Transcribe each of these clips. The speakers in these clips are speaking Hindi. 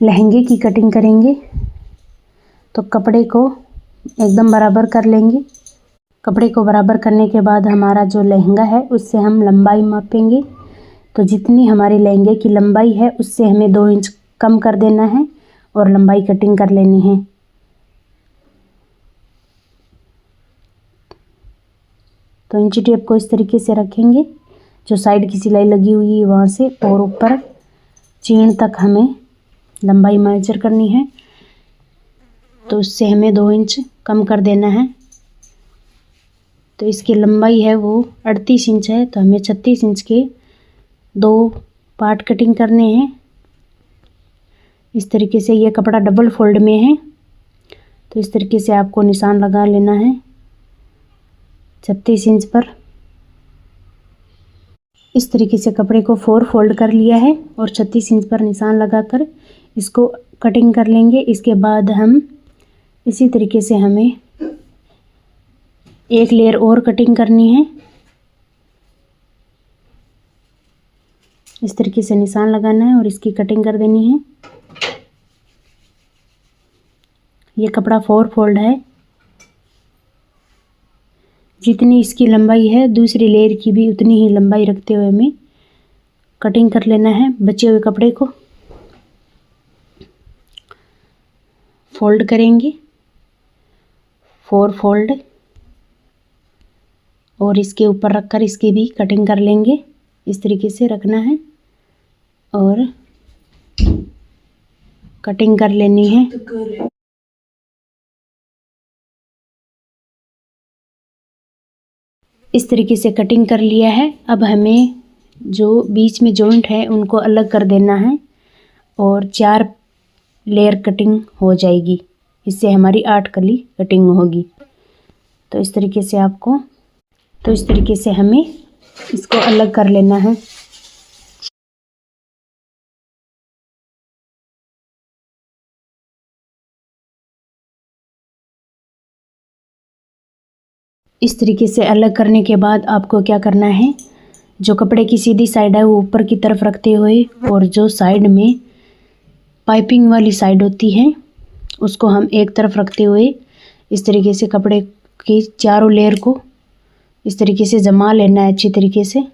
लहंगे की कटिंग करेंगे तो कपड़े को एकदम बराबर कर लेंगे। कपड़े को बराबर करने के बाद हमारा जो लहंगा है उससे हम लंबाई मापेंगे। तो जितनी हमारे लहंगे की लंबाई है उससे हमें 2 इंच कम कर देना है और लंबाई कटिंग कर लेनी है। तो इंची टेप को इस तरीके से रखेंगे, जो साइड की सिलाई लगी हुई है वहाँ से और ऊपर चीन तक हमें लंबाई मेजर करनी है। तो उससे हमें 2 इंच कम कर देना है। तो इसकी लंबाई है वो 38 इंच है, तो हमें 36 इंच के 2 पार्ट कटिंग करने हैं। इस तरीके से ये कपड़ा डबल फोल्ड में है, तो इस तरीके से आपको निशान लगा लेना है 36 इंच पर। इस तरीके से कपड़े को 4 फोल्ड कर लिया है और 36 इंच पर निशान लगाकर इसको कटिंग कर लेंगे। इसके बाद हम इसी तरीके से हमें एक लेयर और कटिंग करनी है। इस तरीके से निशान लगाना है और इसकी कटिंग कर देनी है। ये कपड़ा 4 फोल्ड है, जितनी इसकी लंबाई है दूसरी लेयर की भी उतनी ही लंबाई रखते हुए हमें कटिंग कर लेना है। बचे हुए कपड़े को फोल्ड करेंगे 4 फोल्ड और इसके ऊपर रखकर इसकी भी कटिंग कर लेंगे। इस तरीके से रखना है और कटिंग कर लेनी है। इस तरीके से कटिंग कर लिया है। अब हमें जो बीच में जॉइंट है उनको अलग कर देना है और 4 लेयर कटिंग हो जाएगी। इससे हमारी 8 कली कटिंग होगी। तो इस तरीके से हमें इसको अलग कर लेना है। इस तरीके से अलग करने के बाद आपको क्या करना है, जो कपड़े की सीधी साइड है वो ऊपर की तरफ रखते हुए और जो साइड में पाइपिंग वाली साइड होती है उसको हम एक तरफ रखते हुए इस तरीके से कपड़े की चारों लेयर को इस तरीके से जमा लेना है अच्छी तरीके से।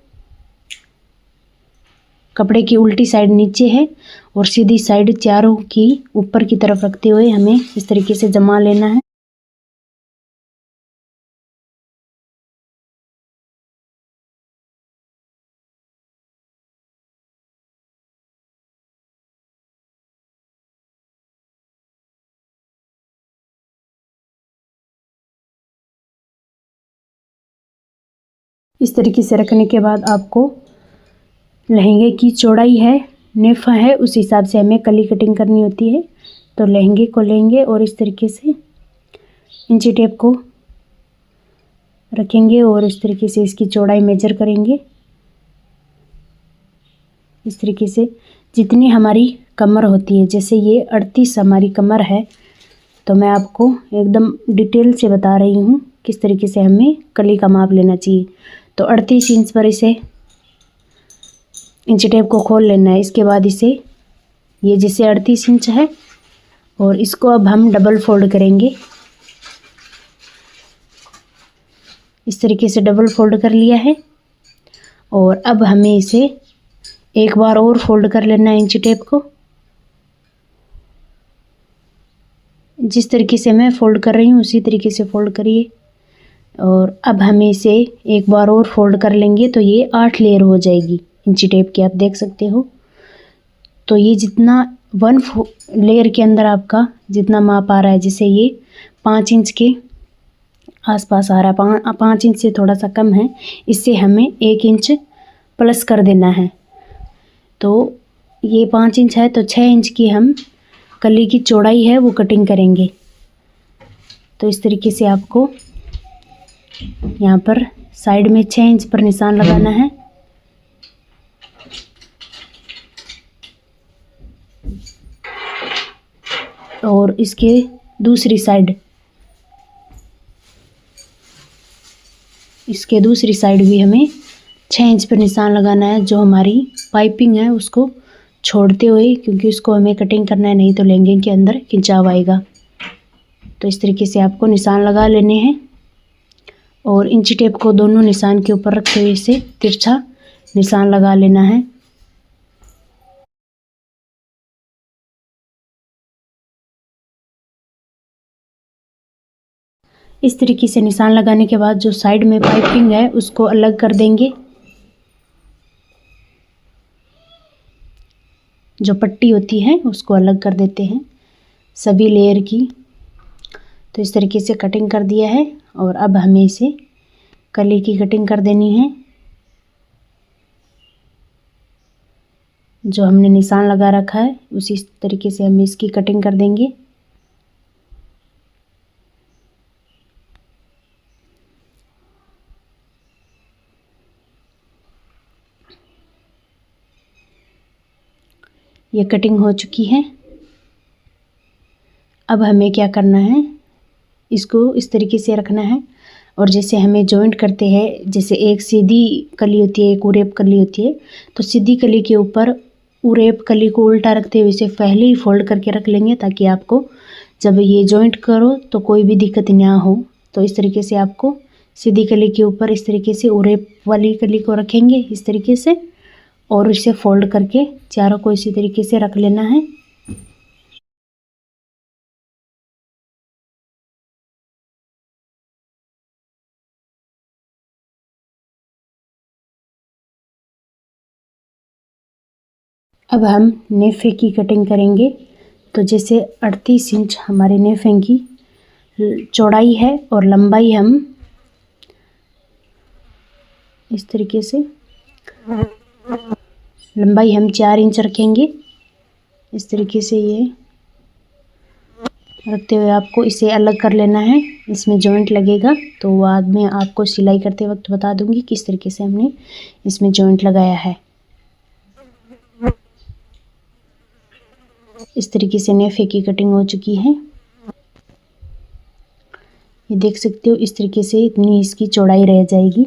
कपड़े की उल्टी साइड नीचे है और सीधी साइड चारों की ऊपर की तरफ रखते हुए हमें इस तरीके से जमा लेना है। इस तरीके से रखने के बाद आपको लहंगे की चौड़ाई है नेफा है उस हिसाब से हमें कली कटिंग करनी होती है। तो लहंगे को लेंगे और इस तरीके से इंची टेप को रखेंगे और इस तरीके से इसकी चौड़ाई मेजर करेंगे। इस तरीके से जितनी हमारी कमर होती है, जैसे ये 38 हमारी कमर है, तो मैं आपको एकदम डिटेल से बता रही हूँ किस तरीके से हमें कली का माप लेना चाहिए। तो 38 इंच पर इसे इंची टेप को खोल लेना है। इसके बाद इसे ये जैसे 38 इंच है और इसको अब हम डबल फोल्ड करेंगे। इस तरीके से डबल फोल्ड कर लिया है और अब हमें इसे एक बार और फोल्ड कर लेना है इंची टेप को। जिस तरीके से मैं फोल्ड कर रही हूँ उसी तरीके से फोल्ड करिए और अब हमें इसे एक बार और फोल्ड कर लेंगे तो ये 8 लेयर हो जाएगी इंची टेप की, आप देख सकते हो। तो ये जितना 1 लेयर के अंदर आपका जितना माप आ रहा है, जैसे ये 5 इंच के आसपास आ रहा है, 5 इंच से थोड़ा सा कम है, इससे हमें 1 इंच प्लस कर देना है। तो ये 5 इंच है तो 6 इंच की हम कली की चौड़ाई है वो कटिंग करेंगे। तो इस तरीके से आपको यहाँ पर साइड में 6 इंच पर निशान लगाना है। और इसके दूसरी साइड भी हमें 6 इंच पर निशान लगाना है। जो हमारी पाइपिंग है उसको छोड़ते हुए, क्योंकि उसको हमें कटिंग करना है, नहीं तो लहंगे के अंदर खिंचाव आएगा। तो इस तरीके से आपको निशान लगा लेने हैं और इंची टेप को दोनों निशान के ऊपर रखते हुए इसे तिरछा निशान लगा लेना है। इस तरीके से निशान लगाने के बाद जो साइड में पाइपिंग है उसको अलग कर देंगे। जो पट्टी होती है उसको अलग कर देते हैं सभी लेयर की। तो इस तरीके से कटिंग कर दिया है और अब हमें इसे कली की कटिंग कर देनी है। जो हमने निशान लगा रखा है उसी तरीके से हम इसकी कटिंग कर देंगे। ये कटिंग हो चुकी है। अब हमें क्या करना है, इसको इस तरीके से रखना है और जैसे हमें जॉइंट करते हैं, जैसे एक सीधी कली होती है, एक उरेब कली होती है, तो सीधी कली के ऊपर उरेब कली को उल्टा रखते हुए इसे पहले ही फोल्ड करके रख लेंगे, ताकि आपको जब ये जॉइंट करो तो कोई भी दिक्कत ना हो। तो इस तरीके से आपको सीधी कली के ऊपर इस तरीके से उरेब वाली कली को रखेंगे इस तरीके से, और इसे फोल्ड करके चारों को इसी तरीके से रख लेना है। अब हम नेफे की कटिंग करेंगे। तो जैसे 38 इंच हमारे नेफे की चौड़ाई है और लंबाई हम इस तरीके से लंबाई हम 4 इंच रखेंगे। इस तरीके से ये रखते हुए आपको इसे अलग कर लेना है। इसमें जॉइंट लगेगा तो बाद में आपको सिलाई करते वक्त बता दूंगी किस तरीके से हमने इसमें जॉइंट लगाया है। इस तरीके से नेफे की कटिंग हो चुकी है। ये देख सकते हो, इस तरीके से इतनी इसकी चौड़ाई रह जाएगी।